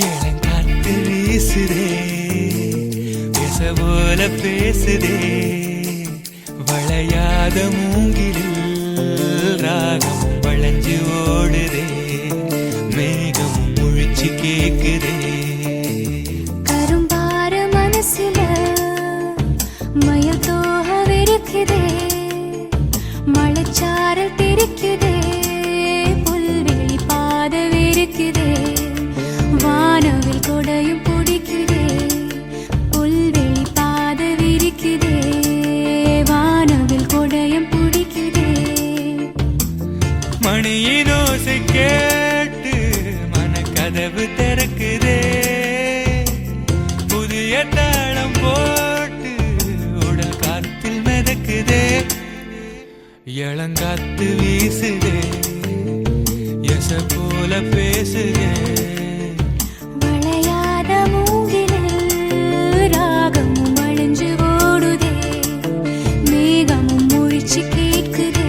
இளங்காத்து வீசுதே பேச போல பேசுதே வளையாத மூங்கிலில் ராகம் வளைஞ்சு ஓடுதே மேகம் முழிச்சு கேக்குதே கரும்பார மனசுல மயில் தோக விரிக்குதே மழைச்சாரல் தெரிக்குதே புல்வெளி பாத விரிக்குதே வானவில் கொடையும் பிடிக்குதே புல்வெளி பாத விரிக்குதே வானவில் கொடையும் பிடிக்குதே மணியின் ஓசை கேட்டு மனக்கதவு திறக்குதே புதிய தாளம் போட்டு உடல் காத்தில் மிதக்குதே இளங்காத்து வீசுதே எச போல பேசுதே வளையாத மூங்கிலில் ராகமும் அழிஞ்சு ஓடுதே மேகமும் முழிச்சு கேட்குதே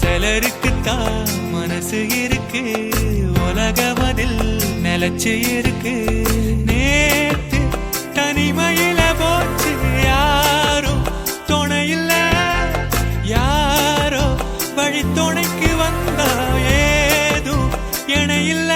சிலருக்குத்தான் மனசு இருக்கு உலகமதில் நிலச்சு இருக்கு நேத்து தனிமையில போச்சு யாரோ துணையில்ல யாரோ வழி துணைக்கு வந்தா ஏதும் இணையில்ல